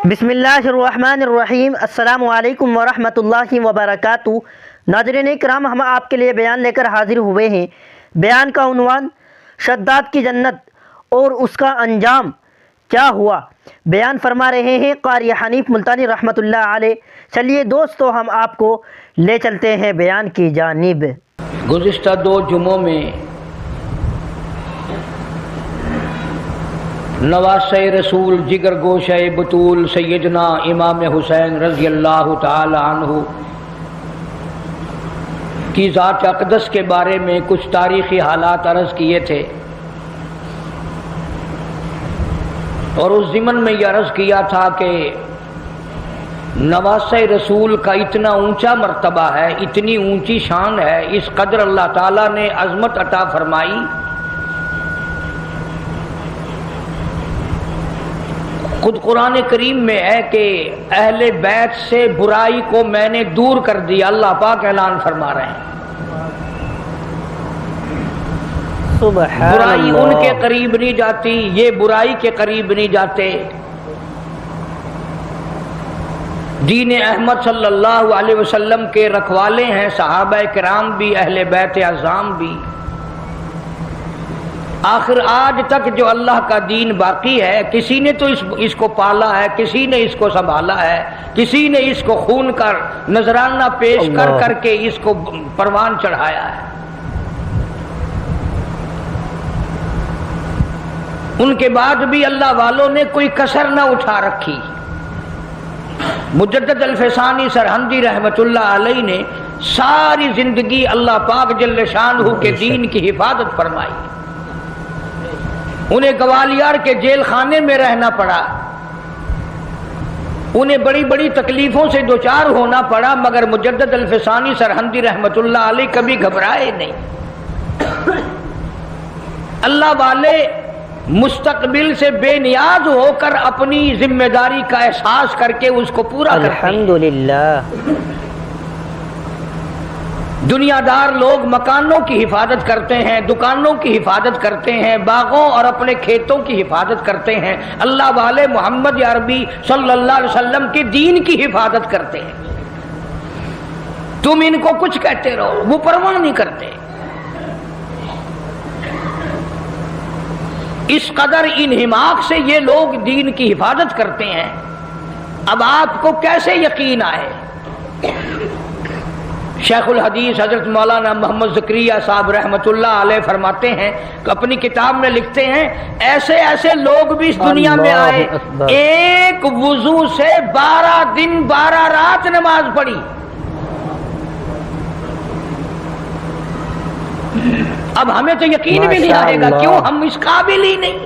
بسم اللہ الرحمن الرحیم۔ السلام علیکم ورحمۃ اللہ وبرکاتہ۔ ناظرین کرام، ہم آپ کے لیے بیان لے کر حاضر ہوئے ہیں۔ بیان کا عنوان شداد کی جنت اور اس کا انجام کیا ہوا۔ بیان فرما رہے ہیں قاری حنیف ملتانی رحمۃ اللہ علیہ۔ چلیے دوستو، ہم آپ کو لے چلتے ہیں بیان کی جانب۔ گزشتہ 2 جمعوں میں نواسہ رسول جگر گوشہ بطول سیدنا امام حسین رضی اللہ تعالی عنہ کی ذات اقدس کے بارے میں کچھ تاریخی حالات عرض کیے تھے، اور اس ضمن میں یہ عرض کیا تھا کہ نواسہ رسول کا اتنا اونچا مرتبہ ہے، اتنی اونچی شان ہے، اس قدر اللہ تعالیٰ نے عظمت عطا فرمائی۔ خود قرآن کریم میں ہے کہ اہل بیت سے برائی کو میں نے دور کر دیا، اللہ پاک اعلان فرما رہے ہیں۔ برائی ان کے قریب نہیں جاتی، یہ برائی کے قریب نہیں جاتے۔ دین احمد صلی اللہ علیہ وسلم کے رکھوالے ہیں صحابہ کرام بھی، اہل بیت اعظام بھی۔ آخر آج تک جو اللہ کا دین باقی ہے، کسی نے تو اس کو پالا ہے، کسی نے اس کو سنبھالا ہے، کسی نے اس کو خون کر نذرانہ پیش کر کے اس کو پروان چڑھایا ہے۔ ان کے بعد بھی اللہ والوں نے کوئی کسر نہ اٹھا رکھی۔ مجدد الفسانی سرہندی رحمت اللہ علیہ نے ساری زندگی اللہ پاک جل شانہ کے دین کی حفاظت فرمائی۔ انہیں گوالیار کے جیل خانے میں رہنا پڑا، انہیں بڑی بڑی تکلیفوں سے دوچار ہونا پڑا، مگر مجدد الفسانی سرہندی رحمت اللہ علیہ کبھی گھبرائے نہیں۔ اللہ والے مستقبل سے بے نیاز ہو کر اپنی ذمہ داری کا احساس کر کے اس کو پورا کرتے ہیں۔ الحمدللہ۔ دنیا دار لوگ مکانوں کی حفاظت کرتے ہیں، دکانوں کی حفاظت کرتے ہیں، باغوں اور اپنے کھیتوں کی حفاظت کرتے ہیں۔ اللہ والے محمد عربی صلی اللہ علیہ وسلم کے دین کی حفاظت کرتے ہیں۔ تم ان کو کچھ کہتے رہو، وہ پرواہ نہیں کرتے۔ اس قدر انہماک سے یہ لوگ دین کی حفاظت کرتے ہیں۔ اب آپ کو کیسے یقین آئے؟ شیخ الحدیث حضرت مولانا محمد زکریا صاحب رحمت اللہ علیہ فرماتے ہیں کہ اپنی کتاب میں لکھتے ہیں، ایسے ایسے لوگ بھی اس دنیا میں آئے، ایک وضو سے 12 دن 12 رات نماز پڑھی۔ اب ہمیں تو یقین بھی نہیں آئے گا، کیوں؟ ہم اس قابل ہی نہیں۔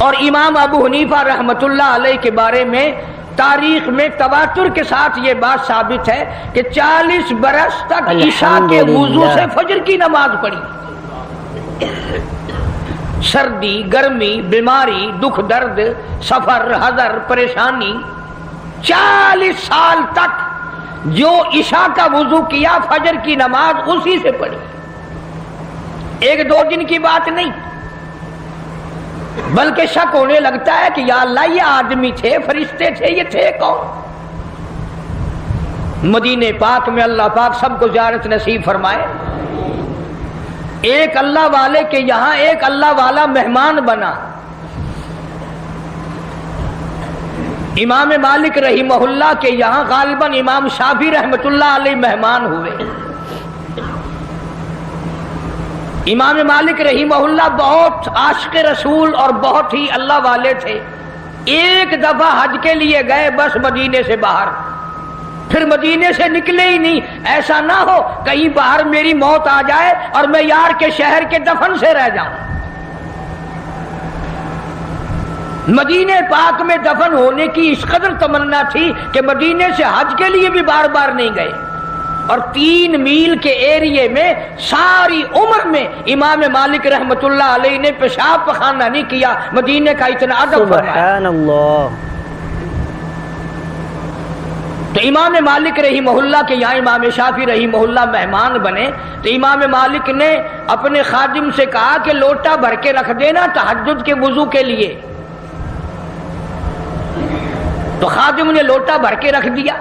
اور امام ابو حنیفہ رحمت اللہ علیہ کے بارے میں تاریخ میں تواتر کے ساتھ یہ بات ثابت ہے کہ 40 برس تک عشاء کے وضو سے فجر کی نماز پڑھی۔ سردی، گرمی، بیماری، دکھ درد، سفر، حضر، پریشانی، 40 سال تک جو عشاء کا وضو کیا، فجر کی نماز اسی سے پڑھی۔ 1-2 دن کی بات نہیں، بلکہ شک ہونے لگتا ہے کہ یا اللہ یہ آدمی تھے، فرشتے تھے، یہ تھے کون؟ مدینے پاک میں اللہ پاک سب کو زیارت نصیب فرمائے۔ ایک اللہ والے کے یہاں ایک اللہ والا مہمان بنا۔ امام مالک رحمہ اللہ کے یہاں غالباً امام شافعی رحمت اللہ علیہ مہمان ہوئے۔ امام مالک رحمہ اللہ بہت عاشق رسول اور بہت ہی اللہ والے تھے۔ ایک دفعہ حج کے لیے گئے، بس مدینے سے باہر، پھر مدینے سے نکلے ہی نہیں۔ ایسا نہ ہو کہیں باہر میری موت آ جائے اور میں یار کے شہر کے دفن سے رہ جاؤں۔ مدینے پاک میں دفن ہونے کی اس قدر تمنا تھی کہ مدینے سے حج کے لیے بھی بار بار نہیں گئے، اور 3 میل کے ایریے میں ساری عمر میں امام مالک رحمت اللہ علیہ نے پیشاب پخانہ نہیں کیا۔ مدینے کا اتنا ادب فرمایا۔ سبحان اللہ۔ تو امام مالک رحمہ اللہ کے یہاں امام شافعی رحمہ اللہ مہمان بنے، تو امام مالک نے اپنے خادم سے کہا کہ لوٹا بھر کے رکھ دینا تہجد کے وضو کے لیے۔ تو خادم نے لوٹا بھر کے رکھ دیا.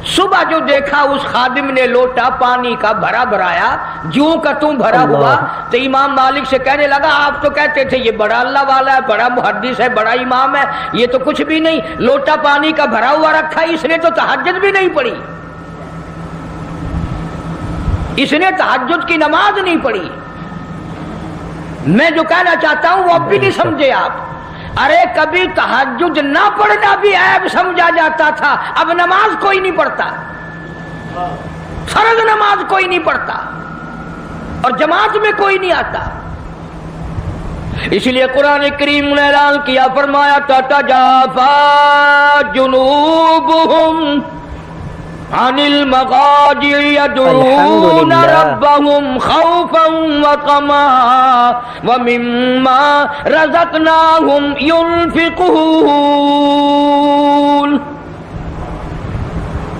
صبح جو دیکھا اس خادم نے لوٹا پانی کا بھرا بھرایا جوں کا توں بھرا ہوا, تو امام مالک سے کہنے لگا آپ تو کہتے تھے یہ بڑا اللہ والا ہے, بڑا محدث ہے, بڑا امام ہے, یہ تو کچھ بھی نہیں, لوٹا پانی کا بھرا ہوا رکھا, اس نے تو تہجد بھی نہیں پڑھی, اس نے تہجد کی نماز نہیں پڑھی. میں جو کہنا چاہتا ہوں وہ اب بھی نہیں سمجھے آپ. ارے کبھی تہجد نہ پڑھنا بھی عیب سمجھا جاتا تھا, اب نماز کوئی نہیں پڑھتا, فرض نماز کوئی نہیں پڑھتا اور جماعت میں کوئی نہیں آتا. اس لیے قرآن کریم نے اعلان کیا, فرمایا تتجافا جنوبہم عن المضاجع يدعون ربهم خوفا وطمعا ومما رزقناهم ينفقون.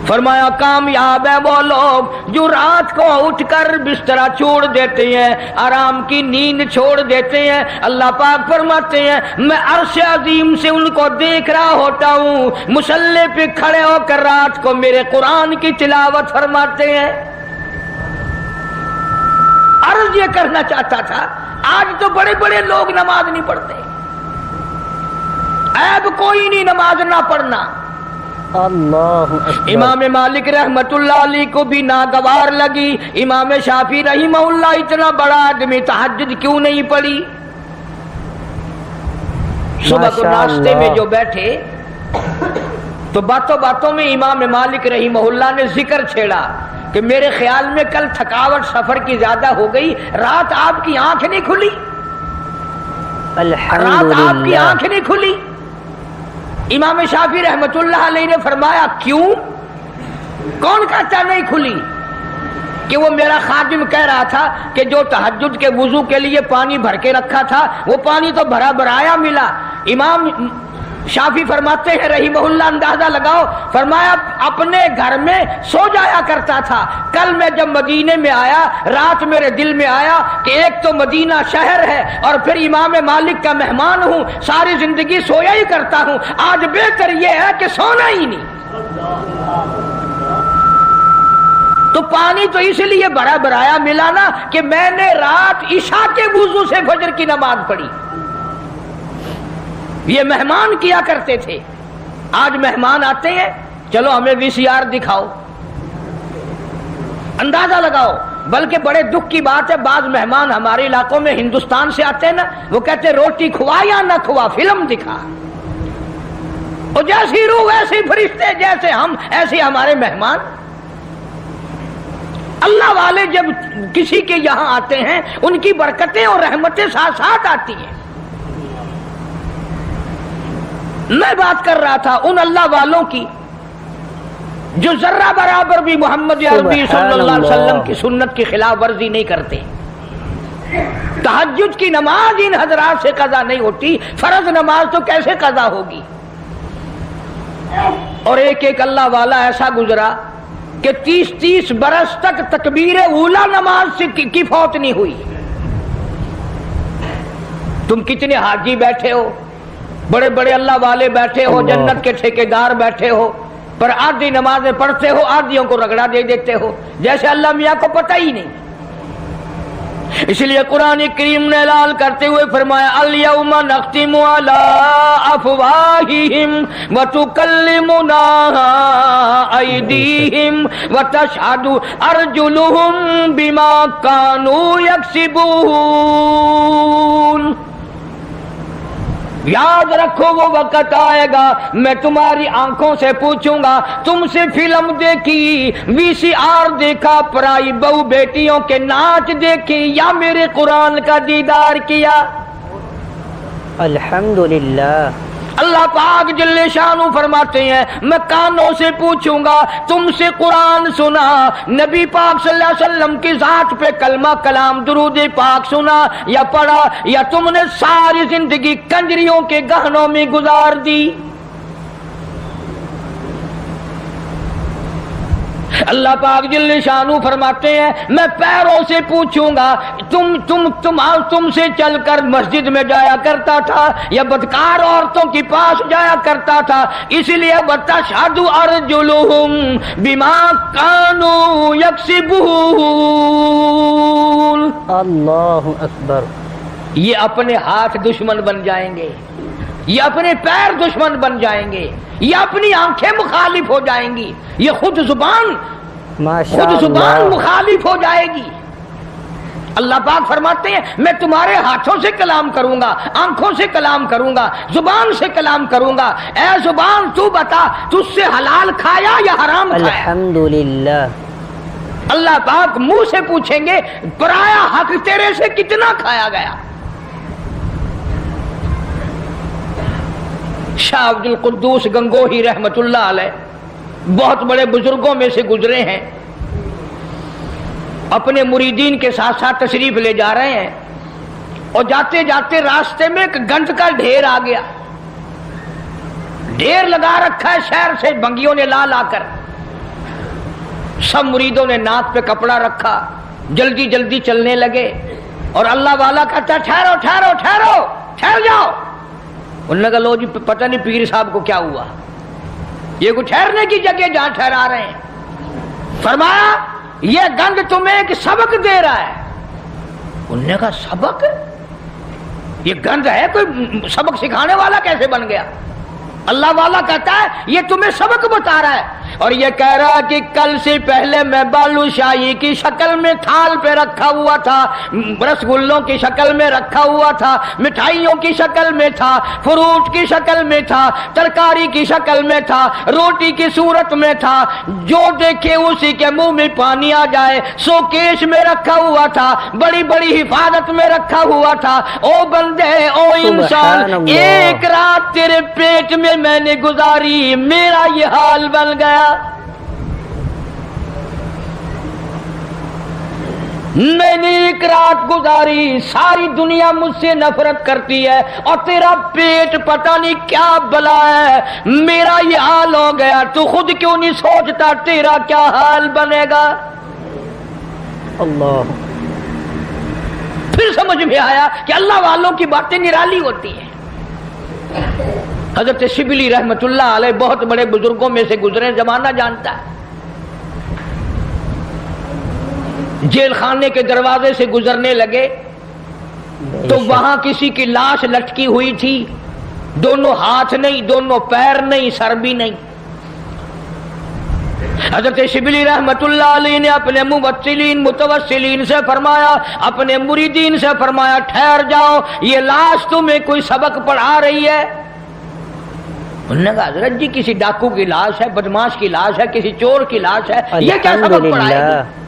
فرمایا کامیاب ہیں وہ لوگ جو رات کو اٹھ کر بسترا چھوڑ دیتے ہیں, آرام کی نیند چھوڑ دیتے ہیں. اللہ پاک فرماتے ہیں میں عرش عظیم سے ان کو دیکھ رہا ہوتا ہوں, مصلی پہ کھڑے ہو کر رات کو میرے قرآن کی تلاوت فرماتے ہیں. عرض یہ کرنا چاہتا تھا, آج تو بڑے بڑے لوگ نماز نہیں پڑھتے, عیب کوئی نہیں نماز نہ پڑھنا. اللہ امام مالک رحمت اللہ علیہ کو بھی ناگوار لگی, امام شافعی رحمہ اللہ اتنا بڑا آدمی تہجد کیوں نہیں پڑھی. صبح کو ناشتے میں جو بیٹھے تو باتوں باتوں میں امام مالک رحمہ اللہ نے ذکر چھیڑا کہ میرے خیال میں کل تھکاوٹ سفر کی زیادہ ہو گئی, رات آپ کی آنکھ نہیں کھلی, رات آپ کی آنکھ نہیں کھلی. امام شافعی رحمت اللہ علیہ نے فرمایا کیوں؟ کون کہتا نہیں کھلی؟ کہ وہ میرا خادم کہہ رہا تھا کہ جو تہجد کے وضو کے لیے پانی بھر کے رکھا تھا وہ پانی تو بھرا بھرایا ملا. امام شافعی فرماتے ہیں رحمہ اللہ, اندازہ لگاؤ, فرمایا اپنے گھر میں سو جایا کرتا تھا, کل میں جب مدینے میں آیا رات میرے دل میں آیا کہ ایک تو مدینہ شہر ہے اور پھر امام مالک کا مہمان ہوں, ساری زندگی سویا ہی کرتا ہوں, آج بہتر یہ ہے کہ سونا ہی نہیں. تو پانی تو اس لیے بھرا بھرایا ملا نا کہ میں نے رات عشاء کے وضو سے فجر کی نماز پڑھی. یہ مہمان کیا کرتے تھے, آج مہمان آتے ہیں چلو ہمیں VCR دکھاؤ, اندازہ لگاؤ. بلکہ بڑے دکھ کی بات ہے, بعض مہمان ہمارے علاقوں میں ہندوستان سے آتے ہیں نا, وہ کہتے روٹی کھوا یا نہ کھوا, فلم دکھا. اور جیسی روح ویسے فرشتے, جیسے ہم ایسے ہمارے مہمان. اللہ والے جب کسی کے یہاں آتے ہیں ان کی برکتیں اور رحمتیں ساتھ ساتھ آتی ہیں. میں بات کر رہا تھا ان اللہ والوں کی جو ذرہ برابر بھی محمد عربی صلی اللہ علیہ وسلم کی سنت کی خلاف ورزی نہیں کرتے. تہجد کی نماز ان حضرات سے قضا نہیں ہوتی, فرض نماز تو کیسے قضا ہوگی. اور ایک ایک اللہ والا ایسا گزرا کہ 30 برس تک تکبیر اولا نماز سے کی فوت نہیں ہوئی. تم کتنے حاجی بیٹھے ہو, بڑے بڑے اللہ والے بیٹھے ہو, جنت کے ٹھیکیدار بیٹھے ہو, پر آدھی نمازیں پڑھتے ہو, آدھیوں کو رگڑا دے دیتے ہو جیسے اللہ میاں کو پتہ ہی نہیں. اس لیے قرآن کریم نے اعلان کرتے ہوئے فرمایا الیوم نختم علی افواہہم وتکلمنا ایدیہم وتشہد ارجلہم بما کانوا یکسبون. یاد رکھو وہ وقت آئے گا میں تمہاری آنکھوں سے پوچھوں گا تم سے فلم دیکھی, VCR دیکھا, پرائی بہو بیٹیوں کے ناچ دیکھی, یا میرے قرآن کا دیدار کیا. الحمدللہ. اللہ پاک جل شانہ فرماتے ہیں میں کانوں سے پوچھوں گا تم سے قرآن سنا, نبی پاک صلی اللہ علیہ وسلم کی ذات پہ کلمہ کلام درود پاک سنا یا پڑھا, یا تم نے ساری زندگی کنجریوں کے گہنوں میں گزار دی. اللہ پاک جل شانو فرماتے ہیں میں پیروں سے پوچھوں گا تم سے چل کر مسجد میں جایا کرتا تھا یا بدکار عورتوں کے پاس جایا کرتا تھا، اس لیے وَتَشْهَدُ أَرْجُلُهُمْ بِمَا كَانُوا يَكْسِبُونَ۔ اللہ اکبر۔ یہ اپنے ہاتھ دشمن بن جائیں گے، یہ اپنے پیر دشمن بن جائیں گے، یہ اپنی آنکھیں مخالف ہو جائیں گی، یہ خود زبان مخالف ہو جائے گی۔ اللہ پاک فرماتے ہیں میں تمہارے ہاتھوں سے کلام کروں گا، آنکھوں سے کلام کروں گا، زبان سے کلام کروں گا۔ اے زبان تو بتا تجھ سے حلال کھایا یا حرام کھایا؟ الحمدللہ۔ اللہ پاک منہ سے پوچھیں گے پرایا حق تیرے سے کتنا کھایا گیا؟ شاہ عبد القدوس گنگوہی رحمت اللہ علیہ بہت بڑے بزرگوں میں سے گزرے ہیں، اپنے مریدین کے ساتھ ساتھ تشریف لے جا رہے ہیں اور جاتے جاتے راستے میں ایک گند کا ڈھیر آ گیا، ڈھیر لگا رکھا ہے شہر سے بنگیوں نے لا لا کر، سب مریدوں نے ناک پہ کپڑا رکھا، جلدی جلدی چلنے لگے اور اللہ والا کہتا ٹھہرو ٹھہرو ٹھہرو ٹھہر جاؤ۔ انہوں نے کہا لو جی پتہ نہیں پیر صاحب کو کیا ہوا، یہ کوئی ٹھہرنے کی جگہ جہاں ٹھہرا رہے ہیں۔ فرمایا یہ گند تمہیں ایک سبق دے رہا ہے۔ انہوں نے کہا سبق؟ یہ گند ہے کوئی سبق سکھانے والا کیسے بن گیا؟ اللہ والا کہتا ہے یہ تمہیں سبق بتا رہا ہے، اور یہ کہہ رہا کہ کل سے پہلے میں بالو شاہی کی شکل میں تھال پہ رکھا ہوا تھا، رسگلوں کی شکل میں رکھا ہوا تھا، مٹھائیوں کی شکل میں تھا، فروٹ کی شکل میں تھا، ترکاری کی شکل میں تھا، روٹی کی صورت میں تھا، جو دیکھے اسی کے منہ میں پانی آ جائے، سوکیش میں رکھا ہوا تھا، بڑی بڑی حفاظت میں رکھا ہوا تھا۔ او بندے او انسان، ایک رات تیرے پیٹ میں میں نے گزاری، میرا یہ حال بن گیا۔ میں نے ایک رات گزاری، ساری دنیا مجھ سے نفرت کرتی ہے اور تیرا پیٹ پتہ نہیں کیا بلا ہے، میرا یہ حال ہو گیا، تو خود کیوں نہیں سوچتا تیرا کیا حال بنے گا؟ اللہ۔ پھر سمجھ میں آیا کہ اللہ والوں کی باتیں نرالی ہوتی ہیں۔ حضرت شبلی رحمت اللہ علیہ بہت بڑے بزرگوں میں سے گزرے، زمانہ جانتا ہے۔ جیل خانے کے دروازے سے گزرنے لگے تو وہاں کسی کی لاش لٹکی ہوئی تھی، دونوں ہاتھ نہیں، دونوں پیر نہیں، سر بھی نہیں۔ حضرت شبلی رحمت اللہ علیہ نے اپنے متوسلین سے فرمایا، اپنے مریدین سے فرمایا ٹھہر جاؤ، یہ لاش تمہیں کوئی سبق پڑھا رہی ہے؟ انہوں نے کہا حضرت جی کسی ڈاکو کی لاش ہے، بدماش کی لاش ہے، کسی چور کی لاش ہے، یہ کیا سبق پڑھائے گی؟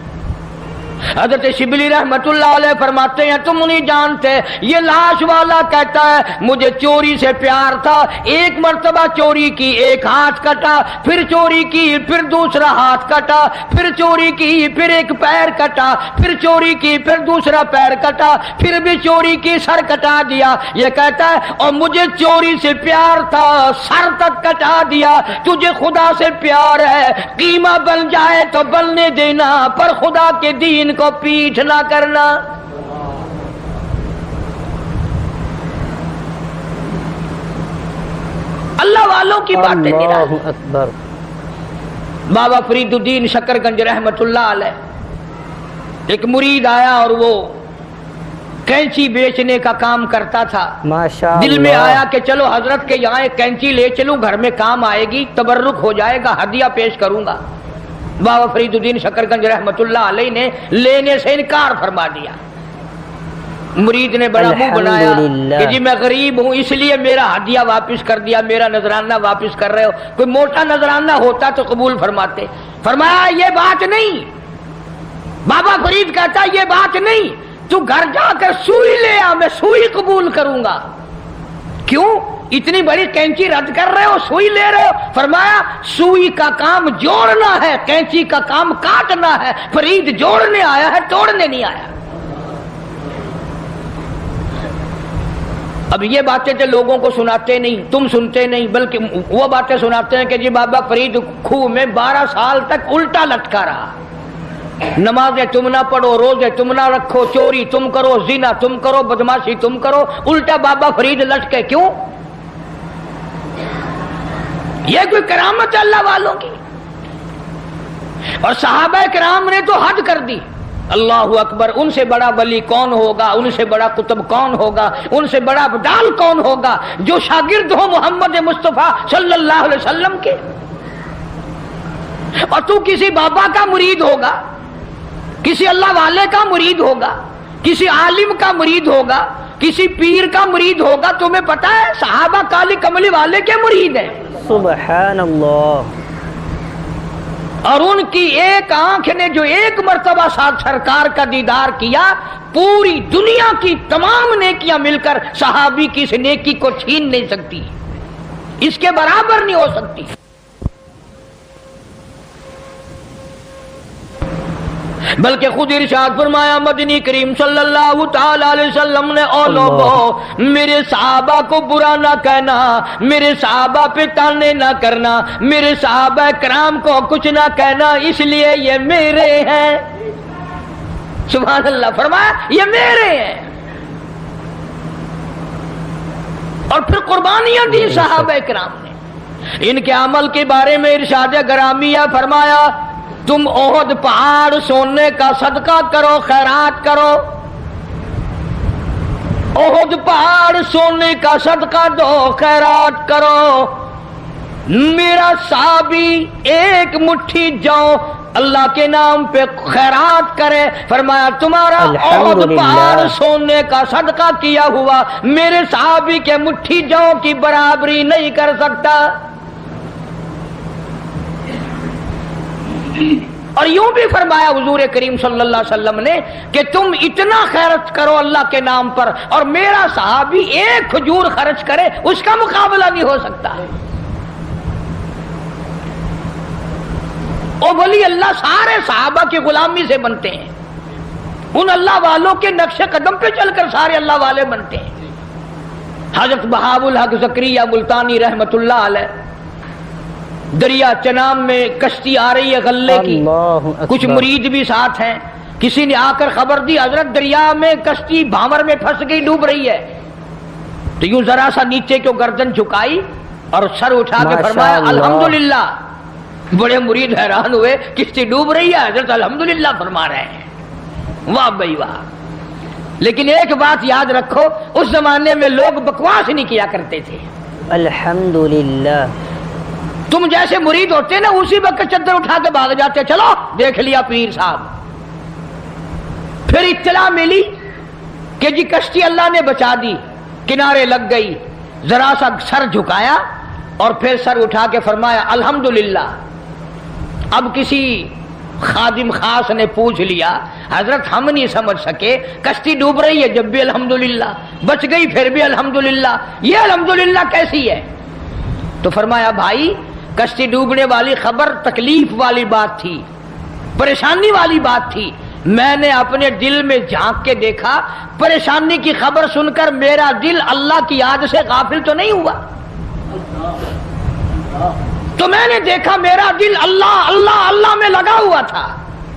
حضرت شبلی رحمت اللہ علیہ فرماتے ہیں تم نہیں جانتے، یہ لاش والا کہتا ہے مجھے چوری سے پیار تھا، ایک مرتبہ چوری کی، ایک ہاتھ کٹا، پھر چوری کی، پھر دوسرا ہاتھ کٹا، پھر چوری کی، پھر ایک پیر کٹا، پھر چوری کی، پھر دوسرا پیر کٹا، پھر بھی چوری کی، سر کٹا دیا۔ یہ کہتا ہے اور مجھے چوری سے پیار تھا، سر تک کٹا دیا۔ تجھے خدا سے پیار ہے، قیمہ بن جائے تو بننے دینا، پر خدا کے دین کو پیٹھ نہ کرنا۔ اللہ والوں کی باتیں اللہ اکبر۔ بابا فرید الدین شکر گنج رحمت اللہ علیہ ایک مرید آیا اور وہ کینچی بیچنے کا کام کرتا تھا۔ ماشاءاللہ۔ دل میں آیا کہ چلو حضرت کے یہاں ایک کینچی لے چلوں، گھر میں کام آئے گی، تبرک ہو جائے گا، ہدیہ پیش کروں گا۔ بابا فرید الدین شکر گنج رحمت اللہ علیہ نے لینے سے انکار فرما دیا۔ مرید نے بڑا منہ بنایا کہ جی میں غریب ہوں اس لیے میرا ہدیہ واپس کر دیا، میرا نذرانہ واپس کر رہے ہو، کوئی موٹا نذرانہ ہوتا تو قبول فرماتے۔ فرمایا یہ بات نہیں، بابا فرید کہتا یہ بات نہیں، تو گھر جا کر سوئی لے آ، میں سوئی قبول کروں گا۔ کیوں اتنی بڑی کینچی رد کر رہے ہو، سوئی لے رہے ہو؟ فرمایا سوئی کا کام جوڑنا ہے، کینچی کا کام کاٹنا ہے، فرید جوڑنے آیا ہے، توڑنے نہیں آیا۔ اب یہ باتیں تو لوگوں کو سناتے نہیں، تم سنتے نہیں، بلکہ وہ باتیں سناتے ہیں کہ جی بابا فرید کھوہ میں 12 سال تک الٹا لٹکا رہا، نمازیں تم نہ پڑھو، روزے تم نہ رکھو، چوری تم کرو، زنا تم کرو، بدماشی تم کرو، الٹا بابا فرید لٹکے کیوں؟ یہ کوئی کرامت ہے اللہ والوں کی؟ اور صحابہ کرام نے تو حد کر دی، اللہ اکبر، ان سے بڑا ولی کون ہوگا، ان سے بڑا قطب کون ہوگا، ان سے بڑا بدال کون ہوگا جو شاگرد ہو محمد مصطفیٰ صلی اللہ علیہ وسلم کے؟ اور تو کسی بابا کا مرید ہوگا، کسی اللہ والے کا مرید ہوگا، کسی عالم کا مرید ہوگا، کسی پیر کا مرید ہوگا، تمہیں پتا ہے صحابہ کالی کملی والے کے مرید ہیں، سبحان اللہ۔ اور ان کی ایک آنکھ نے جو ایک مرتبہ ساتھ سرکار کا دیدار کیا، پوری دنیا کی تمام نیکیاں مل کر صحابی کی اس نیکی کو چھین نہیں سکتی، اس کے برابر نہیں ہو سکتی۔ بلکہ خود ارشاد فرمایا مدنی کریم صلی اللہ تعالی علیہ وسلم نے، او لوگو میرے صحابہ کو برا نہ کہنا، میرے صحابہ پہ تانے نہ کرنا، میرے صحابہ کرام کو کچھ نہ کہنا، اس لیے یہ میرے ہیں۔ سبحان اللہ، فرمایا یہ میرے ہیں۔ اور پھر قربانیاں دی صحابہ کرام نے، ان کے عمل کے بارے میں ارشاد گرامیہ فرمایا، تم احد پہاڑ سونے کا صدقہ کرو، خیرات کرو، احد پہاڑ سونے کا صدقہ دو، خیرات کرو، میرا صحابی ایک مٹھی جو اللہ کے نام پہ خیرات کرے، فرمایا تمہارا احد پہاڑ سونے کا صدقہ کیا ہوا میرے صحابی کے مٹھی جو کی برابری نہیں کر سکتا۔ اور یوں بھی فرمایا حضور کریم صلی اللہ علیہ وسلم نے کہ تم اتنا خیرت کرو اللہ کے نام پر، اور میرا صحابی ایک کھجور خرچ کرے اس کا مقابلہ نہیں ہو سکتا۔ او ولی اللہ سارے صحابہ کی غلامی سے بنتے ہیں، ان اللہ والوں کے نقش قدم پہ چل کر سارے اللہ والے بنتے ہیں۔ حضرت بہاء الحق زکریا ملتانی رحمت اللہ علیہ، دریا چنام میں کشتی آ رہی ہے غلے کی، کچھ مرید بھی ساتھ ہیں، کسی نے آ کر خبر دی حضرت دریا میں کشتی بھاور میں پھنس گئی، ڈوب رہی ہے، تو یوں ذرا سا نیچے کو گردن جھکائی اور سر اٹھا کے فرمایا الحمدللہ۔ بڑے مرید حیران ہوئے، کشتی ڈوب رہی ہے، حضرت الحمدللہ فرما رہے ہیں، واہ بھائی واہ۔ لیکن ایک بات یاد رکھو، اس زمانے میں لوگ بکواس نہیں کیا کرتے تھے، الحمدللہ۔ تم جیسے مرید ہوتے نا اسی وقت چادر اٹھا کے بھاگ جاتے، چلو دیکھ لیا پیر صاحب۔ پھر اطلاع ملی کہ جی کشتی اللہ نے بچا دی، کنارے لگ گئی، ذرا سا سر جھکایا اور پھر سر اٹھا کے فرمایا الحمدللہ۔ اب کسی خادم خاص نے پوچھ لیا حضرت ہم نہیں سمجھ سکے، کشتی ڈوب رہی ہے جب بھی الحمدللہ، بچ گئی پھر بھی الحمدللہ، یہ الحمدللہ کیسی ہے؟ تو فرمایا بھائی کشتی ڈوبنے والی خبر تکلیف والی بات تھی، پریشانی والی بات تھی، میں نے اپنے دل میں جھانک کے دیکھا، پریشانی کی خبر سن کر میرا دل اللہ کی یاد سے غافل تو نہیں ہوا، تو میں نے دیکھا میرا دل اللہ اللہ اللہ میں لگا ہوا تھا،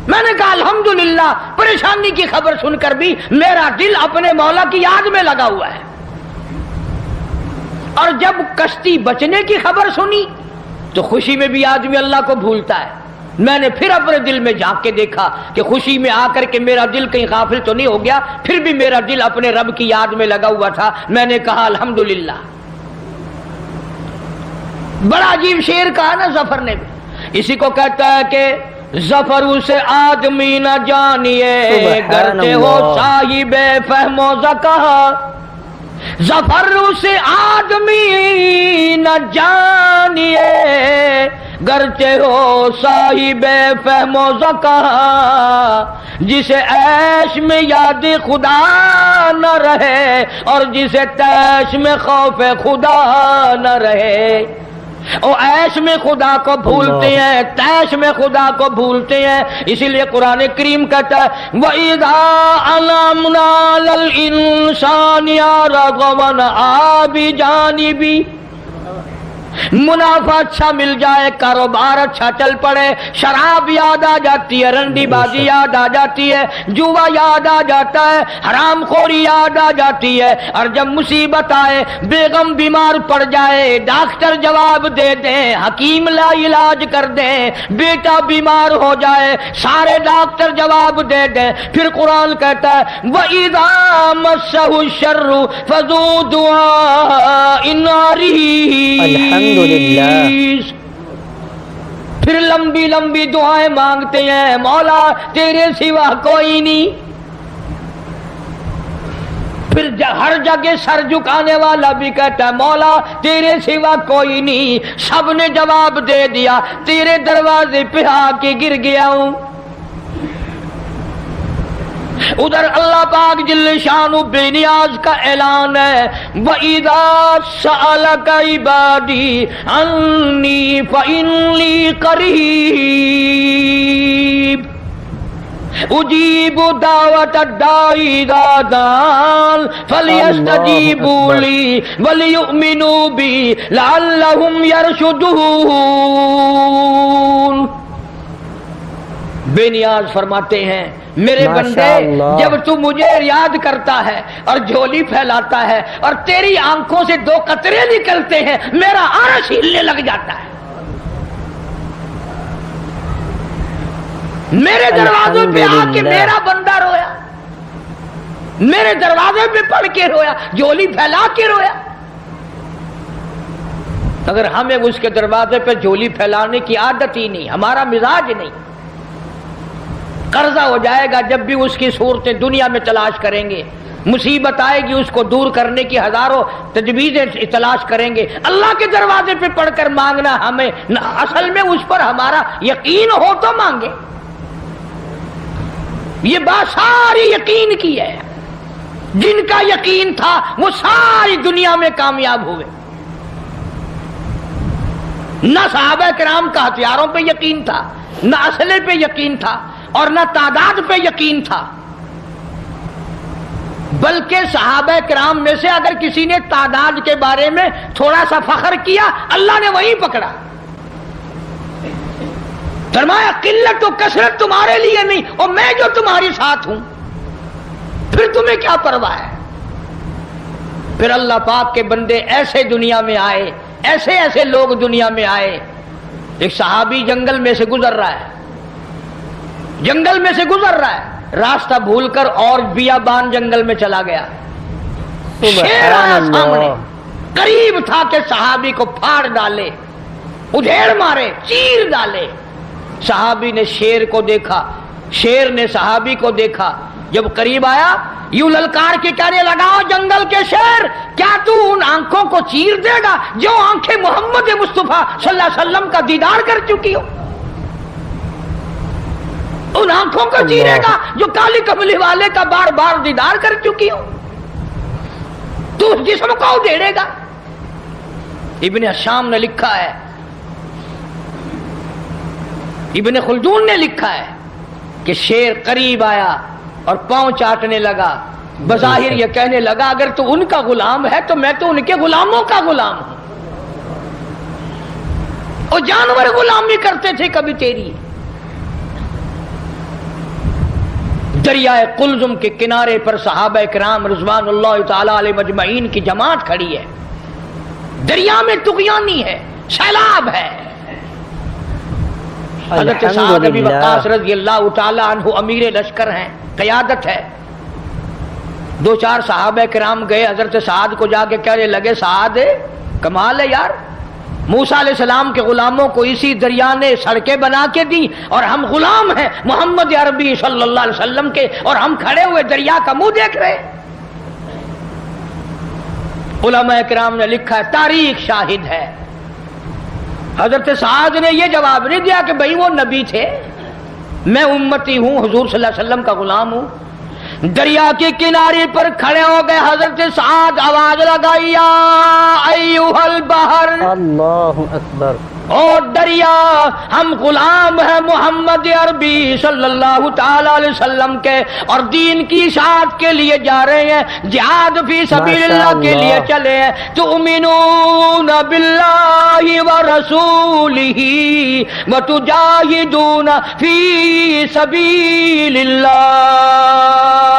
میں نے کہا الحمدللہ، پریشانی کی خبر سن کر بھی میرا دل اپنے مولا کی یاد میں لگا ہوا ہے۔ اور جب کشتی بچنے کی خبر سنی تو خوشی میں بھی آدمی اللہ کو بھولتا ہے، میں نے پھر اپنے دل میں جھانک کے دیکھا کہ خوشی میں آ کر کے میرا دل کہیں غافل تو نہیں ہو گیا، پھر بھی میرا دل اپنے رب کی یاد میں لگا ہوا تھا، میں نے کہا الحمدللہ۔ بڑا عجیب شعر کہا نا ظفر نے بھی، اسی کو کہتا ہے کہ ظفر اسے آدمی نہ جانیے گرتے ہو صاحب فہم و ذکا، ظفر اسے آدمی نہ جانیے گرچہ ہو صاحب فہم و ذکا، جسے عیش میں یاد خدا نہ رہے اور جسے تیش میں خوف خدا نہ رہے۔ اور ایش میں خدا کو بھولتے ہیں، تیش میں خدا کو بھولتے ہیں. اسی لیے قرآن کریم کہتا ہے وَإِذَا عَلَمْنَا لِلْإِنسَانِ رَغَوًا بِجَانِبِهِ. منافع اچھا مل جائے، کاروبار اچھا چل پڑے، شراب یاد آ جاتی ہے، رنڈی بازی یاد آ جاتی ہے، جوا یاد آ جاتا ہے، حرام خوری یاد آ جاتی ہے. اور جب مصیبت آئے، بیگم بیمار پڑ جائے، ڈاکٹر جواب دے دیں، حکیم لا علاج کر دیں، بیٹا بیمار ہو جائے، سارے ڈاکٹر جواب دے دیں، پھر قرآن کہتا ہے وَإِذَا مَسَّهُ الشَّرُّ فَذُو دُعَاءٍ عَرِيضٍ. پھر لمبی لمبی دعائیں مانگتے ہیں، مولا تیرے سوا کوئی نہیں. پھر ہر جگہ سر جھکانے والا بھی کہتا ہے مولا تیرے سوا کوئی نہیں. سب نے جواب دے دیا، تیرے دروازے پہ آ کے گر گیا ہوں. ادھر اللہ پاک جل شانہ بے نیاز کا اعلان ہے وَإِذَا سَأَلَكَ عِبَادِي عَنِّي فَإِنِّي قَرِيبٌ أُجِيبُ دَعْوَةَ الدَّاعِ إِذَا دَعَانِ فَلْيَسْتَجِيبُوا لِي وَلْيُؤْمِنُوا بِي لَعَلَّهُمْ يَرْشُدُونَ. بے نیاز فرماتے ہیں میرے بندے جب تو مجھے یاد کرتا ہے اور جھولی پھیلاتا ہے اور تیری آنکھوں سے دو قطرے نکلتے ہیں، میرا عرش ہلنے لگ جاتا ہے. میرے دروازے پہ آ کے میرا بندہ رویا، میرے دروازے پہ پڑھ کے رویا، جھولی پھیلا کے رویا. اگر ہمیں اس کے دروازے پہ جھولی پھیلانے کی عادت ہی نہیں، ہمارا مزاج نہیں، قرضہ ہو جائے گا جب بھی اس کی صورتیں دنیا میں تلاش کریں گے، مصیبت آئے گی اس کو دور کرنے کی ہزاروں تجویزیں تلاش کریں گے. اللہ کے دروازے پہ پڑھ کر مانگنا ہمیں اصل میں اس پر ہمارا یقین ہو تو مانگے. یہ بات ساری یقین کی ہے، جن کا یقین تھا وہ ساری دنیا میں کامیاب ہوئے. نہ صحابہ کرام کا ہتھیاروں پہ یقین تھا، نہ اسلحے پہ یقین تھا، اور نہ تعداد پہ یقین تھا. بلکہ صحابہ کرام میں سے اگر کسی نے تعداد کے بارے میں تھوڑا سا فخر کیا، اللہ نے وہی پکڑا. فرمایا قلت و کثرت تمہارے لیے نہیں، اور میں جو تمہارے ساتھ ہوں، پھر تمہیں کیا پرواہ ہے. پھر اللہ پاک کے بندے ایسے دنیا میں آئے، ایسے ایسے لوگ دنیا میں آئے. ایک صحابی جنگل میں سے گزر رہا ہے، جنگل میں سے گزر رہا ہے، راستہ بھول کر اور بیابان جنگل میں چلا گیا. شیر آیا سامنے، قریب تھا کہ صحابی کو پھاڑ ڈالے، ادھیڑ مارے، چیر ڈالے. صحابی نے شیر کو دیکھا، شیر نے صحابی کو دیکھا. جب قریب آیا یوں للکار کے کہنے لگا جنگل کے شیر، کیا تو ان آنکھوں کو چیر دے گا جو آنکھیں محمد مصطفیٰ صلی اللہ علیہ وسلم کا دیدار کر چکی ہو؟ ان آنکھوں کو چیرے گا جو کالی کملی والے کا بار بار دیدار کر چکی ہو؟ تو اس جسم کو ادھیڑے گا؟ ابن حشام نے لکھا ہے، ابن خلدون نے لکھا ہے کہ شیر قریب آیا اور پاؤں چاٹنے لگا. بظاہر یہ کہنے لگا اگر تو ان کا غلام ہے تو میں تو ان کے غلاموں کا غلام ہوں. اور جانور غلامی کرتے تھے کبھی تیری. دریائے قلزم کے کنارے پر صحابہ کرام رضوان اللہ تعالی علیہ مجمعین کی جماعت کھڑی ہے. دریا میں طغیانی ہے، سیلاب ہے. حضرت سعد بن وقاص رضی اللہ تعالی عنہ امیر لشکر ہیں، قیادت ہے. دو چار صحابہ کرام گئے حضرت سعد کو جا کے کہنے لگے سعد کمال ہے یار، موسیٰ علیہ السلام کے غلاموں کو اسی دریا نے سڑکیں بنا کے دی اور ہم غلام ہیں محمد عربی صلی اللہ علیہ وسلم کے، اور ہم کھڑے ہوئے دریا کا منہ دیکھ رہے. علماء کرام نے لکھا ہے، تاریخ شاہد ہے. حضرت سعد نے یہ جواب نہیں دیا کہ بھئی وہ نبی تھے، میں امتی ہوں، حضور صلی اللہ علیہ وسلم کا غلام ہوں. دریا کے کنارے پر کھڑے ہو گئے. حضرت سعد آواز لگائی یا ایھا البحر, اللہ اکبر. اور دریا ہم غلام ہیں محمد عربی صلی اللہ تعالی علیہ وسلم کے, اور دین کی اشاعت کے لیے جا رہے ہیں, جہاد فی سبیل اللہ کے لیے چلے ہیں. تؤمنون باللہ ورسولہ وتجاہدون فی سبیل اللہ.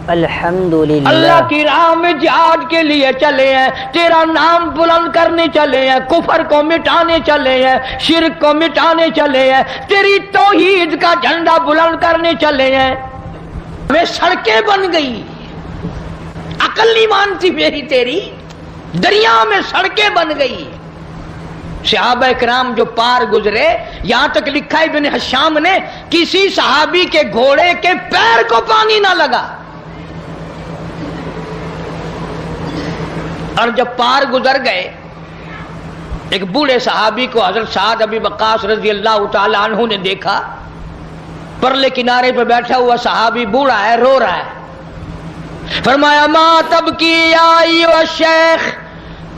الحمدللہ. اللہ کی راہ میں جہاد کے لیے چلے ہیں, تیرا نام بلند کرنے چلے ہیں, کفر کو مٹانے چلے ہیں, شرک کو مٹانے چلے ہیں, تیری توحید کا جھنڈا بلند کرنے چلے ہیں. میں سڑکیں بن گئی, عقل نہیں مانتی میری تیری, دریا میں سڑکیں بن گئی. صحابہ کرام جو پار گزرے, یہاں تک لکھا ہے ابن حشام نے, کسی صحابی کے گھوڑے کے پیر کو پانی نہ لگا. اور جب پار گزر گئے, ایک بوڑھے صحابی کو حضرت سعد ابی وقاص رضی اللہ تعالی عنہ نے دیکھا. پرلے کنارے پہ بیٹھا ہوا صحابی بوڑھا ہے, رو رہا ہے. فرمایا ما تبکی یا ایھا الشیخ,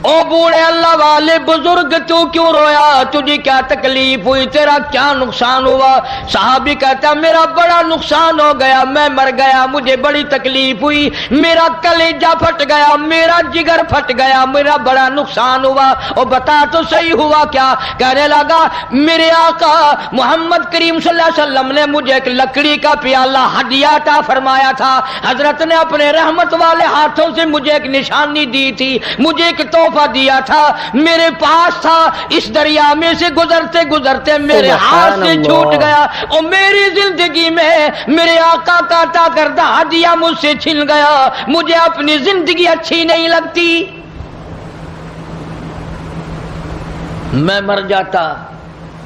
او بوڑھے اللہ والے بزرگ تو کیوں رویا, تجھے کیا تکلیف ہوئی, تیرا کیا نقصان ہوا؟ صحابی کہتا میرا بڑا نقصان ہو گیا, میں مر گیا, مجھے بڑی تکلیف ہوئی, میرا کلیجہ پھٹ گیا, میرا جگر پھٹ گیا, میرا بڑا نقصان ہوا. اور بتا تو صحیح ہوا کیا؟ کہنے لگا میرے آقا محمد کریم صلی اللہ علیہ وسلم نے مجھے ایک لکڑی کا پیالہ ہدیہ عطا فرمایا تھا. حضرت نے اپنے رحمت والے ہاتھوں سے مجھے ایک نشانی دی تھی, مجھے ایک دیا تھا, میرے پاس تھا. اس دریا میں سے گزرتے گزرتے میرے ہاتھ سے چھوٹ گیا, اور میری زندگی میں میرے آقا کا عطا کردہ ہدیہ مجھ سے چھن گیا. مجھے اپنی زندگی اچھی نہیں لگتی, میں مر جاتا.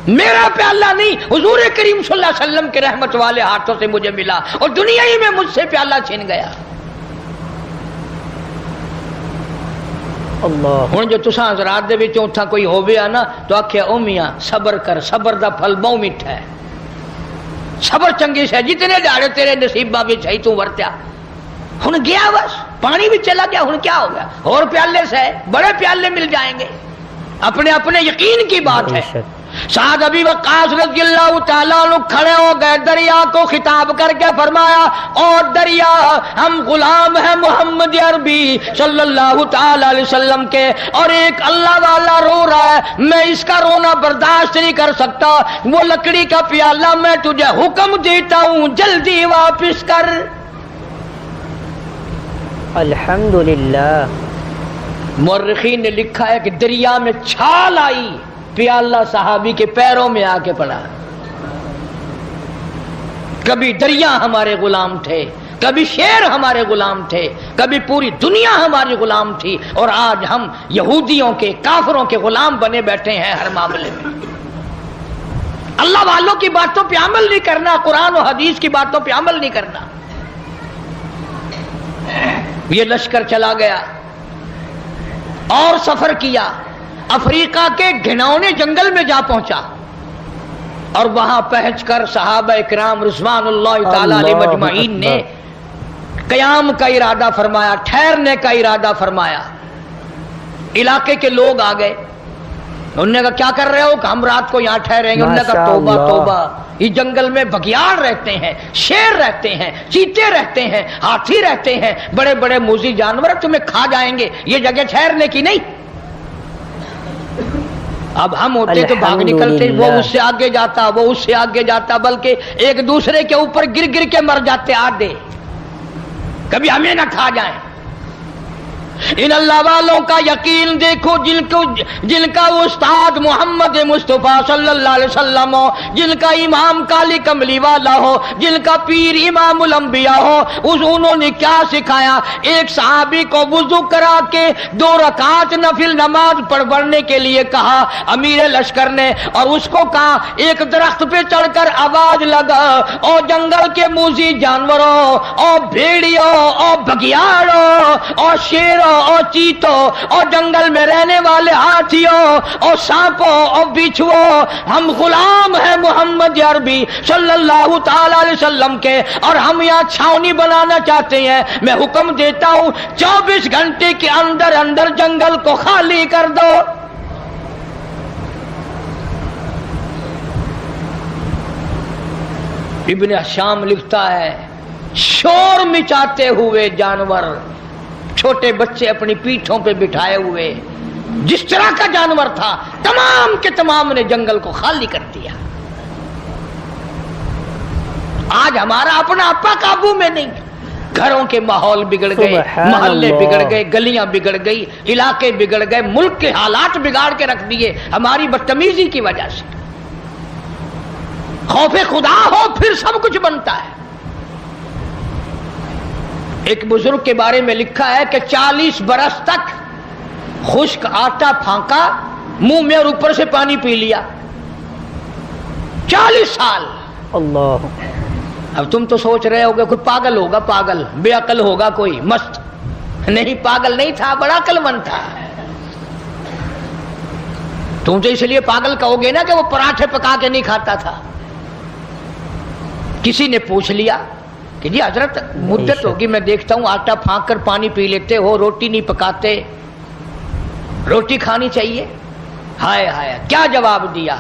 میرا پیالہ نہیں, حضور کریم صلی اللہ علیہ وسلم کے رحمت والے ہاتھوں سے مجھے ملا, اور دنیا ہی میں مجھ سے پیالہ چھن گیا. ہوں جو تساں حضرات دے وچوں اتھا کوئی ہوویا نا تو آکھے او میاں صبر کر, صبر دا پھل بہت میٹھا ہے, صبر چنگی سے جتنے دہاڑے تیرے نصیباں وچ ہے تو ورتیا. ہن گیا بس پانی بھی چلا گیا, ہن کیا ہو گیا؟ اور پیالے سے بڑے پیالے مل جائیں گے. اپنے اپنے یقین کی بات ہے. سعد ابی وقاص رضی اللہ تعالیٰ عنہ کھڑے ہو گئے, دریا کو خطاب کر کے فرمایا اور دریا ہم غلام ہیں محمد عربی صلی اللہ تعالی علیہ وسلم کے, اور ایک اللہ والا رو رہا ہے, میں اس کا رونا برداشت نہیں کر سکتا. وہ لکڑی کا پیالہ میں تجھے حکم دیتا ہوں جلدی واپس کر. الحمدللہ. مورخین نے لکھا ہے کہ دریا میں چھال آئی, پیالہ صحابی کے پیروں میں آ کے پڑا. کبھی دریا ہمارے غلام تھے, کبھی شیر ہمارے غلام تھے, کبھی پوری دنیا ہماری غلام تھی, اور آج ہم یہودیوں کے کافروں کے غلام بنے بیٹھے ہیں ہر معاملے میں. اللہ والوں کی باتوں پہ عمل نہیں کرنا, قرآن و حدیث کی باتوں پہ عمل نہیں کرنا. یہ لشکر چلا گیا اور سفر کیا, افریقہ کے گھنونے جنگل میں جا پہنچا, اور وہاں پہنچ کر صحابہ کرام رضوان اللہ تعالی علیہ مجمعین نے قیام کا ارادہ فرمایا, ٹھہرنے کا ارادہ فرمایا. علاقے کے لوگ آ گئے, انہوں نے کہا کیا کر رہے ہو؟ کہ ہم رات کو یہاں ٹھہریں گے. انہوں نے کہا توبہ توبہ, یہ جنگل میں بگیاڑ رہتے ہیں, شیر رہتے ہیں, چیتے رہتے ہیں, ہاتھی رہتے ہیں, بڑے بڑے موذی جانور تمہیں کھا جائیں گے, یہ جگہ ٹھہرنے کی نہیں. اب ہم ہوتے تو بھاگ نکلتے, وہ اس سے آگے جاتا, وہ اس سے آگے جاتا, بلکہ ایک دوسرے کے اوپر گر گر کے مر جاتے آدھے, کبھی ہمیں نہ کھا جائیں. ان اللہ والوں کا یقین دیکھو جن کا استاد محمد مصطفیٰ صلی اللہ علیہ وسلم ہو, جن کا امام کالی کملی والا ہو, جن کا پیر امام الانبیاء ہو. انہوں نے کیا سکھایا؟ ایک صحابی کو وضو کرا کے 2 رکعت نفل نماز پڑھنے کے لیے کہا امیر لشکر نے, اور اس کو کہا ایک درخت پہ چڑھ کر آواز لگا, اور جنگل کے موذی جانوروں, اور بھیڑیوں, اور بگیاڑوں, اور شیروں, اور چیتوں اور جنگل میں رہنے والے ہاتھیوں اور سانپوں اور بچھوؤں، ہم غلام ہیں محمد عربی صلی اللہ تعالی علیہ وسلم کے، اور ہم یہاں چھاونی بنانا چاہتے ہیں۔ میں حکم دیتا ہوں 24 گھنٹے کے اندر اندر جنگل کو خالی کر دو۔ ابن حشام لکھتا ہے شور مچاتے ہوئے جانور، چھوٹے بچے اپنی پیٹھوں پہ بٹھائے ہوئے، جس طرح کا جانور تھا تمام کے تمام نے جنگل کو خالی کر دیا۔ آج ہمارا اپنا اپا قابو میں نہیں، گھروں کے ماحول بگڑ گئے، محلے بگڑ گئے، گلیاں بگڑ گئی، علاقے بگڑ گئے، ملک کے حالات بگاڑ کے رکھ دیے ہماری بدتمیزی کی وجہ سے۔ خوف خدا ہو پھر سب کچھ بنتا ہے۔ ایک بزرگ کے بارے میں لکھا ہے کہ 40 برس تک خشک آٹا پھانکا منہ میں اور اوپر سے پانی پی لیا، 40 سال۔ اللہ، اب تم تو سوچ رہے ہوگے کوئی پاگل ہوگا، پاگل بے عقل ہوگا کوئی مست، نہیں پاگل نہیں تھا، بڑا عقل مند تھا۔ تم تو اس لیے پاگل کہو گے نا کہ وہ پراٹھے پکا کے نہیں کھاتا تھا۔ کسی نے پوچھ لیا کہ جی حضرت مدت ہوگی میں دیکھتا ہوں آٹا پھانک کر پانی پی لیتے ہو، روٹی نہیں پکاتے، روٹی کھانی چاہیے۔ ہائے ہائے کیا جواب دیا!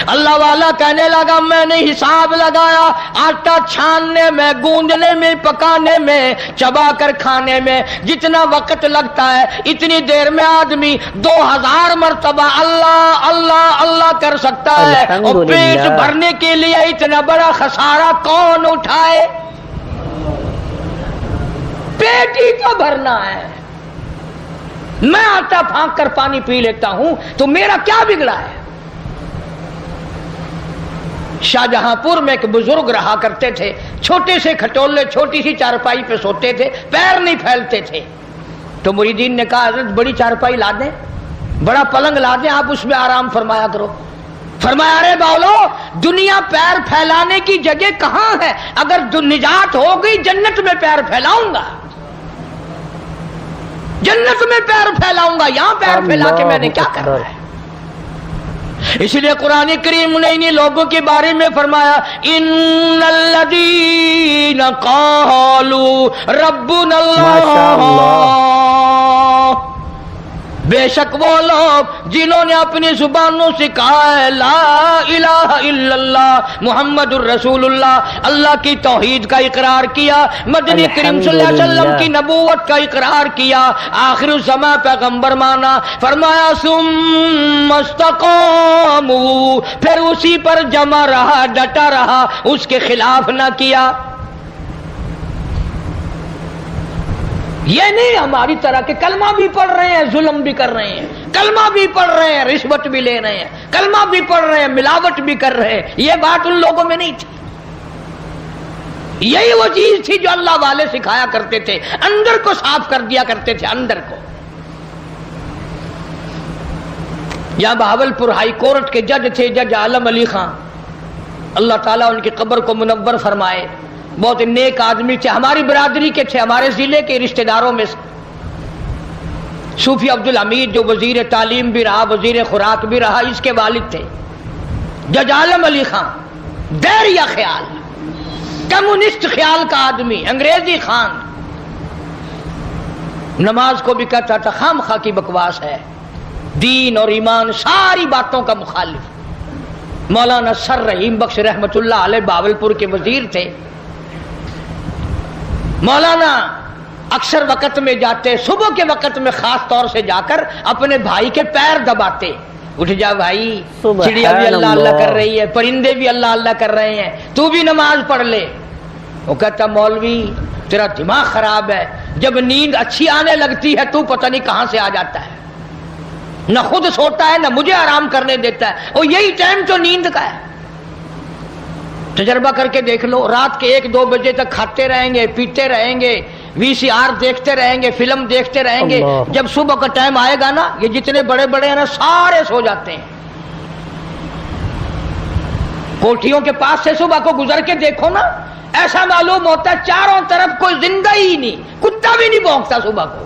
اللہ والا کہنے لگا میں نے حساب لگایا، آٹا چھاننے میں، گوندنے میں، پکانے میں، چبا کر کھانے میں جتنا وقت لگتا ہے اتنی دیر میں آدمی 2000 مرتبہ اللہ اللہ اللہ کر سکتا ہے، اور پیٹ بھرنے کے لیے اتنا بڑا خسارہ کون اٹھائے؟ پیٹ ہی تو بھرنا ہے۔ میں آٹا پھانک کر پانی پی لیتا ہوں تو میرا کیا بگڑا ہے؟ شاہجہاں پور میں ایک بزرگ رہا کرتے تھے، چھوٹے سے کھٹولے، چھوٹی سی چارپائی پہ سوتے تھے، پیر نہیں پھیلتے تھے۔ تو مریدین نے کہا حضرت بڑی چارپائی لا دیں، بڑا پلنگ لا دیں، آپ اس میں آرام فرمایا کرو۔ فرمایا ارے باولو، دنیا پیر پھیلانے کی جگہ کہاں ہے؟ اگر نجات ہو گئی جنت میں پیر پھیلاؤں گا، جنت میں پیر پھیلاؤں گا، یہاں پیر پھیلا کے میں نے کیا کرنا ہے؟ اس لیے قرآن کریم نے انہی لوگوں کے بارے میں فرمایا ان الذین قالوا ربنا اللہ، بے شک وہ لوگ جنہوں نے اپنی زبانوں سے کہا ہے لا الہ الا اللہ محمد الرسول اللہ، اللہ کی توحید کا اقرار کیا، مدنی کریم صلی اللہ علیہ وسلم کی نبوت کا اقرار کیا، آخر الزمان پیغمبر مانا، فرمایا ثم استقاموا، پھر اسی پر جمع رہا، ڈٹا رہا، اس کے خلاف نہ کیا۔ یہ نہیں ہماری طرح کہ کلمہ بھی پڑھ رہے ہیں ظلم بھی کر رہے ہیں، کلمہ بھی پڑھ رہے ہیں رشوت بھی لے رہے ہیں، کلمہ بھی پڑھ رہے ہیں ملاوٹ بھی کر رہے ہیں، یہ بات ان لوگوں میں نہیں تھی۔ یہی وہ چیز تھی جو اللہ والے سکھایا کرتے تھے، اندر کو صاف کر دیا کرتے تھے، اندر کو۔ یہاں بہاولپور ہائی کورٹ کے جج تھے جج عالم علی خان، اللہ تعالیٰ ان کی قبر کو منور فرمائے، بہت نیک آدمی تھے، ہماری برادری کے تھے، ہمارے ضلع کے رشتہ داروں میں سے۔ صوفی عبدالحمید جو وزیر تعلیم بھی رہا، وزیر خوراک بھی رہا، اس کے والد تھے جج عالم علی خان، دائرہ خیال، کمیونسٹ خیال کا آدمی، انگریزی خان، نماز کو بھی کہتا تھا خام خواہ کی بکواس ہے، دین اور ایمان ساری باتوں کا مخالف۔ مولانا سر رحیم بخش رحمت اللہ علیہ بہاولپور کے وزیر تھے۔ مولانا اکثر وقت میں جاتے، صبح کے وقت میں خاص طور سے جا کر اپنے بھائی کے پیر دباتے، اٹھ جا بھائی، چڑیا بھی اللہ اللہ کر رہی ہے، پرندے بھی اللہ اللہ کر رہے ہیں، تو بھی نماز پڑھ لے۔ وہ کہتا مولوی تیرا دماغ خراب ہے، جب نیند اچھی آنے لگتی ہے تو پتہ نہیں کہاں سے آ جاتا ہے، نہ خود سوتا ہے نہ مجھے آرام کرنے دیتا ہے، اور یہی ٹائم تو نیند کا ہے۔ تجربہ کر کے دیکھ لو، رات کے 1-2 بجے تک کھاتے رہیں گے، پیتے رہیں گے، VCR دیکھتے رہیں گے، فلم دیکھتے رہیں گے، جب صبح کا ٹائم آئے گا نا، یہ جتنے بڑے بڑے ہیں نا سارے سو جاتے ہیں۔ کوٹھیوں کے پاس سے صبح کو گزر کے دیکھو نا، ایسا معلوم ہوتا ہے چاروں طرف کوئی زندہ ہی نہیں، کتا بھی نہیں بھونکتا صبح کو۔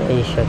بے شک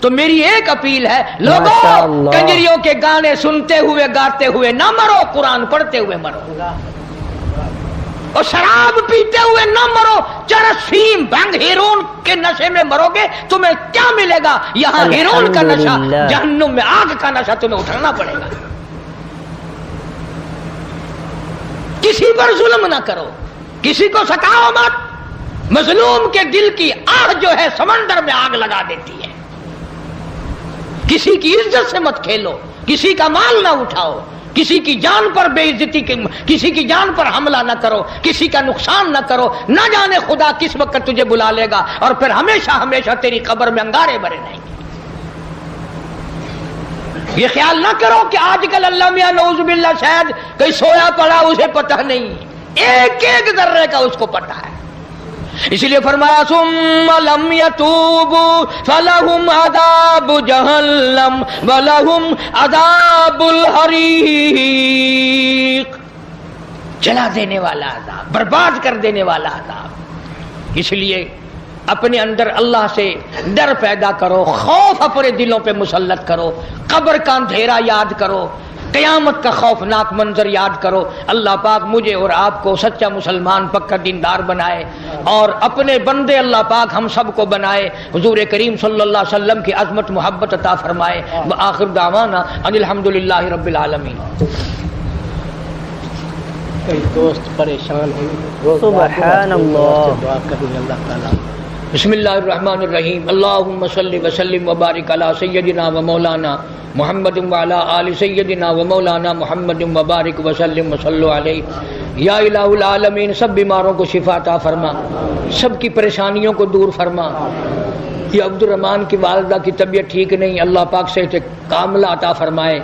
تو میری ایک اپیل ہے، ماشاء لوگوں اللہ۔ کنجریوں کے گانے سنتے ہوئے گاتے ہوئے نہ مرو، قرآن پڑھتے ہوئے مرو، اور شراب پیتے ہوئے نہ مرو، چرس فیم بھنگ ہیرون کے نشے میں مرو گے تمہیں کیا ملے گا؟ یہاں ہیرون کا نشہ، الحمدللہ۔ جہنم میں آگ کا نشہ تمہیں اٹھانا پڑے گا۔ کسی پر ظلم نہ کرو، کسی کو ستاؤ مت، مظلوم کے دل کی آہ جو ہے سمندر میں آگ لگا دیتی ہے۔ کسی کی عزت سے مت کھیلو، کسی کا مال نہ اٹھاؤ، کسی کی جان پر بے عزتی، کسی کی جان پر حملہ نہ کرو، کسی کا نقصان نہ کرو، نہ جانے خدا کس وقت تجھے بلا لے گا اور پھر ہمیشہ ہمیشہ تیری قبر میں انگارے بھرے رہیں گے۔ یہ خیال نہ کرو کہ آج کل اللہ میاں نعوذ باللہ شاید کوئی سویا پڑا اسے پتہ نہیں، ایک ایک ذرے کا اس کو پتہ ہے۔ اس لیے فرمایا ثم لم يتوبوا فلهم عذاب جہنم ولهم عذاب الحریق، جلا دینے والا عذاب، برباد کر دینے والا عذاب۔ اس لیے اپنے اندر اللہ سے ڈر پیدا کرو، خوف اپنے دلوں پہ مسلط کرو، قبر کا اندھیرا یاد کرو، قیامت کا خوفناک منظر یاد کرو۔ اللہ پاک مجھے اور آپ کو سچا مسلمان پکا دیندار بنائے، اور اپنے بندے اللہ پاک ہم سب کو بنائے، حضور کریم صلی اللہ علیہ وسلم کی عظمت محبت عطا فرمائے۔ وآخر دعوانا ان الحمدللہ رب العالمین۔ کئی دوست پریشان ہیں، سبحان اللہ۔ دعا کریں اللہ تعالیٰ۔ بسم اللہ الرحمن الرحیم، اللہم صلی وسلم وبارک علی سیدنا و مولانا محمد وعلی آل سیدنا و مولانا محمد وبارک وسلم وصلو علیہ۔ یا الہ العالمین، سب بیماروں کو شفا عطا فرما، سب کی پریشانیوں کو دور فرما۔ یہ عبد الرحمن کی والدہ کی طبیعت ٹھیک نہیں، اللہ پاک صحت کاملہ عطا فرمائے۔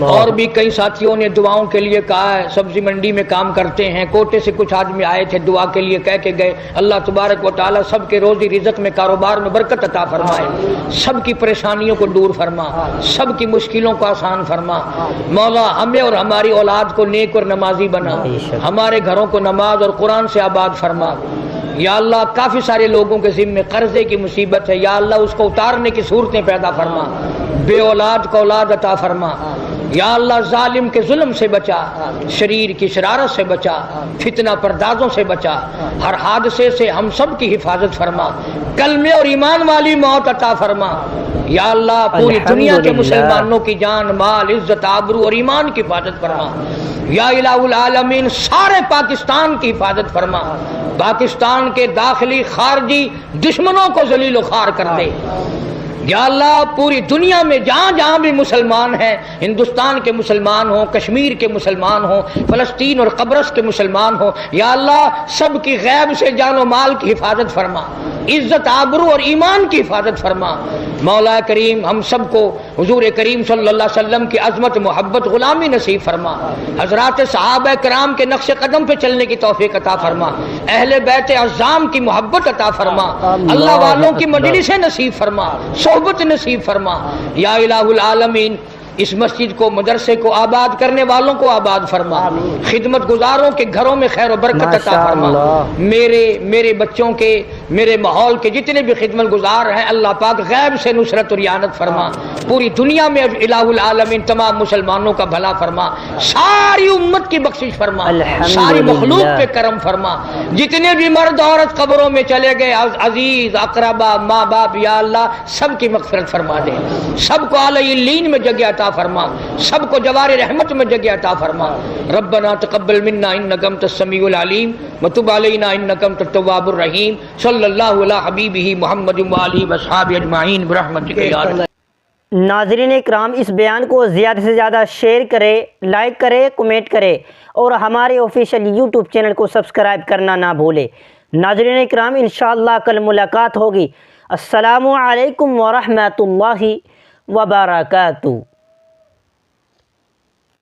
اور بھی کئی ساتھیوں نے دعاؤں کے لیے کہا ہے، سبزی منڈی میں کام کرتے ہیں، کوٹے سے کچھ آدمی آئے تھے دعا کے لیے کہہ کے گئے۔ اللہ تبارک و تعالی سب کے روزی رزق میں، کاروبار میں برکت عطا فرمائے، سب کی پریشانیوں کو دور فرما، سب کی مشکلوں کو آسان فرما۔ مولا ہمیں اور ہماری اولاد کو نیک اور نمازی بنا، ہمارے گھروں کو نماز اور قرآن سے آباد فرما۔ یا اللہ کافی سارے لوگوں کے ذمے قرضے کی مصیبت ہے، یا اللہ اس کو اتارنے کی صورتیں پیدا فرما، بے اولاد کو اولاد عطا فرما۔ یا اللہ ظالم کے ظلم سے بچا، شریر کی شرارت سے بچا، فتنہ پردازوں سے بچا، ہر حادثے سے ہم سب کی حفاظت فرما، کلمے اور ایمان والی موت عطا فرما۔ یا اللہ پوری دنیا کے مسلمانوں کی جان، مال، عزت، آبرو اور ایمان کی حفاظت فرما۔ یا الہ العالمین سارے پاکستان کی حفاظت فرما، پاکستان کے داخلی خارجی دشمنوں کو ذلیل و خوار کر دے۔ یا اللہ پوری دنیا میں جہاں جہاں بھی مسلمان ہیں، ہندوستان کے مسلمان ہوں، کشمیر کے مسلمان ہوں، فلسطین اور قبرص کے مسلمان ہوں، یا اللہ سب کی غیب سے جان و مال کی حفاظت فرما، عزت، آبرو اور ایمان کی حفاظت فرما۔ مولا کریم ہم سب کو حضور کریم صلی اللہ علیہ وسلم کی عظمت، محبت، غلامی نصیب فرما، حضرات صحابہ کرام کے نقش قدم پہ چلنے کی توفیق عطا فرما، اہل بیت اعظام کی محبت عطا فرما، اللہ والوں کی مجلسیں نصیب فرما، صحبت نصیب فرما۔ یا الہ العالمین اس مسجد کو، مدرسے کو آباد کرنے والوں کو آباد فرما، خدمت گزاروں کے گھروں میں خیر و برکت عطا فرما۔ میرے بچوں کے، میرے ماحول کے جتنے بھی خدمت گزار ہیں اللہ پاک غیب سے نصرت اور اعانت فرما، پوری دنیا میں الہ العالمین تمام مسلمانوں کا بھلا فرما، ساری امت کی بخشش فرما، ساری مخلوق پہ کرم فرما۔ جتنے بھی مرد عورت قبروں میں چلے گئے، عزیز اقربا، ماں باپ، یا اللہ سب کی مغفرت فرما دے، سب کو اعلی علین میں جگہ عطا فرما، سب کو جوار رحمت میں جگہ عطا فرما۔ ربنا تقبل منا انک انت السمیع العلیم وتب علینا انک انت التواب الرحیم۔ صلی اللہ علی حبیبہ محمد وآلہ وصحبہ اجمعین برحمتک یا ارحم۔ ناظرین اکرام، اس بیان کو زیادہ سے زیادہ شیئر کرے، لائک کرے، کمنٹ کرے اور ہمارے آفیشیل یوٹیوب چینل کو سبسکرائب کرنا نہ بھولے۔ ناظرین اکرام انشاءاللہ کل ملاقات ہوگی۔ السلام علیکم ورحمۃ اللہ وبرکاتہ۔